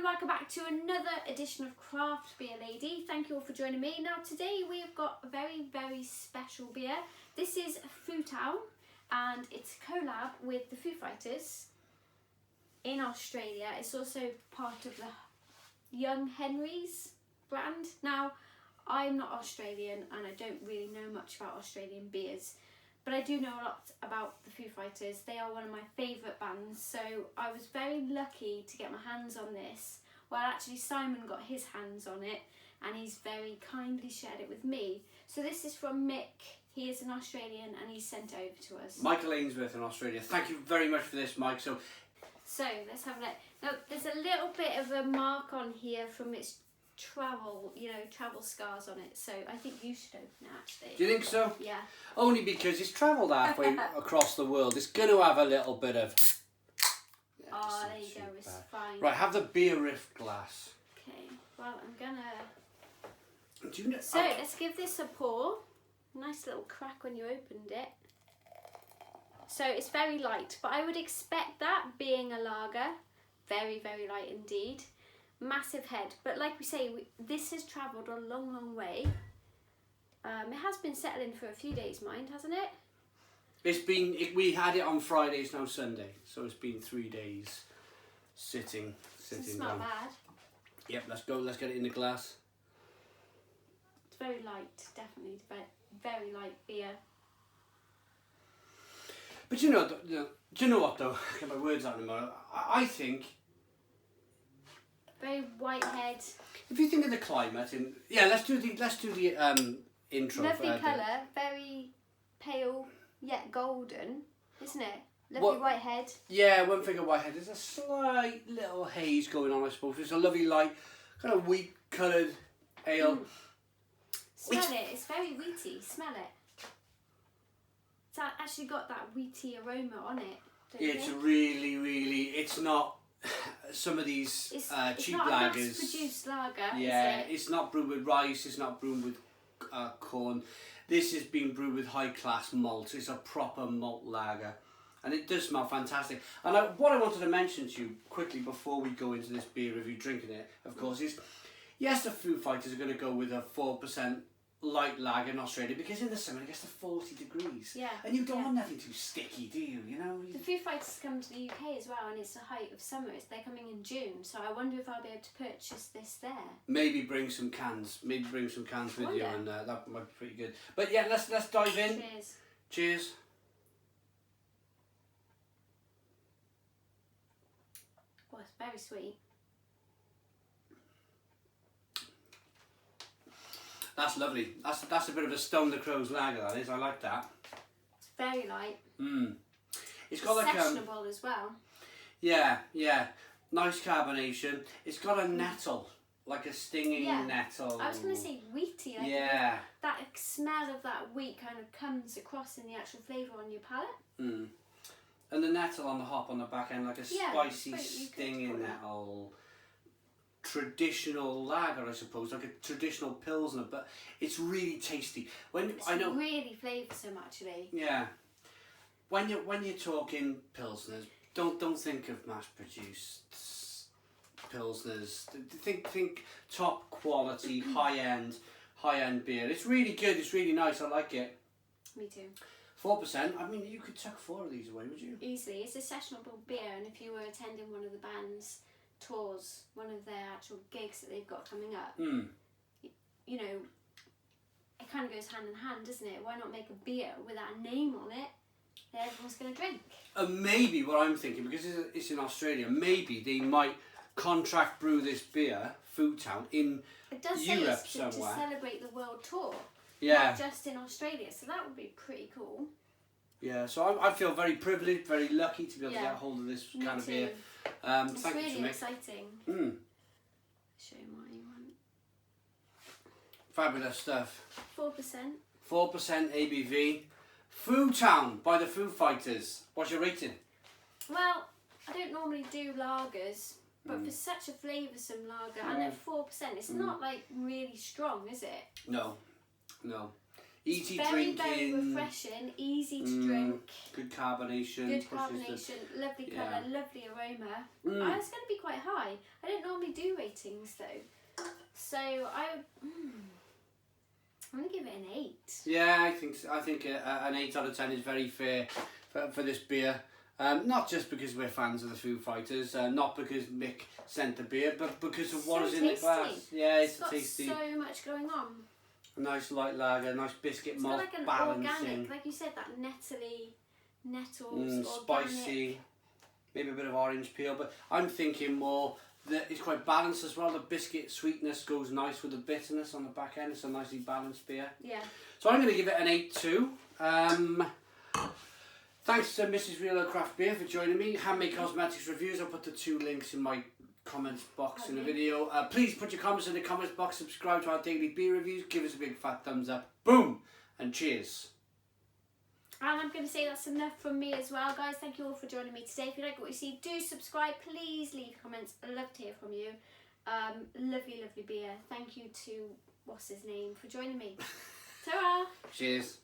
welcome back to another edition of Craft Beer Lady. Thank you all for joining me. Now today we have got a very, very special beer. This is Foo Town and it's a collab with the Foo Fighters in Australia. It's also part of the Young Henry's brand. Now, I'm not Australian and I don't really know much about Australian beers, but I do know a lot about the Foo Fighters. They are one of my favourite bands, so I was very lucky to get my hands on this. Well, actually Simon got his hands on it and he's very kindly shared it with me. So this is from Mick. He is an Australian and he sent it over to us. Michael Ainsworth in Australia. Thank you very much for this, Mike. So let's have a look. Now, there's a little bit of a mark on here from its travel scars on it, so I think you should open it actually. Do you think so? Yeah. Only because it's travelled halfway across the world. It's going to have a little bit of... Yeah, Oh, there you go, it's fine. Right, have the beer riff glass. Okay, well I'm gonna... Do you know... So let's give this a pour. Nice little crack when you opened it. So it's very light, but I would expect that being a lager. Very, very light indeed. Massive head, but like we say, this has travelled a long, long way. It has been settling for a few days, mind, hasn't it? It's been... we had it on Friday, it's now Sunday. So it's been 3 days sitting It's not down. bad. Yep, let's go. Let's get it in the glass. It's very light, definitely. Very light beer. But do you know what though? Get my words out in a moment. I think... Very white head. If you think of the climate, let's do the intro. Lovely colour, very pale yet golden, isn't it? Lovely What- white head. Yeah, one thing of whitehead. There's a slight little haze going on, I suppose. It's a lovely light, kind of wheat coloured ale. Smell it. It's very wheaty. Smell it. It's actually got that wheaty aroma on it. Don't you It's think? really, really. It's not some of these It's cheap not lagers. a mass-produced lager, Yeah, is it? it's not brewed with rice. It's not brewed with corn. This is being brewed with high class malt. It's a proper malt lager. And it does smell fantastic. And what I wanted to mention to you quickly before we go into this beer review, drinking it, of course, is yes, the Foo Fighters are going to go with a 4% light lager in Australia because in the summer it gets to 40 degrees. Yeah. And you don't yeah. want nothing too sticky, do you? You know? The Foo Fighters come to the UK as well, and it's the height of summer. They're coming in June, so I wonder if I'll be able to purchase this there. Maybe bring some cans. Maybe bring some cans with you, Wonder. and that might be pretty good. But yeah, let's dive in. Cheers. Cheers. Well, it's very sweet. That's lovely. That's a bit of a Stone the Crows lager, that is. I like that. It's very light. It's got like sessionable as well. yeah, nice carbonation. It's got a nettle, like a stinging nettle. I was going to say wheaty. Like Yeah. that smell of that wheat kind of comes across in the actual flavour on your palate. And the nettle on the hop on the back end, like a Yeah, spicy right, you could stinging call that. nettle. Traditional lager, I suppose, like a traditional pilsner, but it's really tasty. It's really flavoursome, actually. Yeah. When you're talking pilsners, don't think of mass-produced pilsners. Think top quality, high end beer. It's really good. It's really nice. I like it. Me too. 4%. I mean, you could tuck 4 of these away, would you? Easily. It's a sessionable beer, and if you were attending one of the band's tours, one of their actual gigs that they've got coming up, you know, it kind of goes hand in hand, doesn't it? Why not make a beer with that name on it that everyone's going to drink? Maybe what I'm thinking, because it's in Australia, maybe they might contract brew this beer, Foo Town, in It does say Europe it's to somewhere. celebrate the world tour, Yeah. not just in Australia, so that would be pretty cool. Yeah, so I feel very privileged, very lucky to be able to Yeah. get hold of this Me kind of too. beer. It's Thank you, really Mick. exciting. Show you what you want. Fabulous stuff. 4%. 4% ABV. Foo Town by the Foo Fighters. What's your rating? Well, I don't normally do lagers, but for such a flavoursome lager, and at 4%, it's not like really strong, is it? No. Easy very, drinking. very refreshing, easy to drink. Good carbonation. Good carbonation, lovely yeah. colour, lovely aroma. Mm. It's going to be quite high. I don't normally do ratings though. So I'm going to give it an 8. Yeah, I think so. I think an 8 out of 10 is very fair for this beer. Not just because we're fans of the Foo Fighters, not because Mick sent the beer, but because of what is in the glass. Yeah, it's got tasty. So much going on. A nice light lager, nice biscuit malt It's got like an balancing. organic, like you said, that nettles, spicy, maybe a bit of orange peel, but I'm thinking more that it's quite balanced as well. The biscuit sweetness goes nice with the bitterness on the back end. It's a nicely balanced beer. Yeah. So I'm going to give it an 8 too. Thanks to Mrs. Realo Craft Beer for joining me. Handmade Cosmetics Reviews. I'll put the 2 links in my comments box in the video. Please put your comments in the comments box. Subscribe to our daily beer reviews. Give us a big fat thumbs up. Boom! And cheers. And I'm going to say that's enough from me as well, guys. Thank you all for joining me today. If you like what you see, do subscribe. Please leave comments. I'd love to hear from you. Lovely, lovely beer. Thank you to, what's his name, for joining me. Ta-ra! Cheers.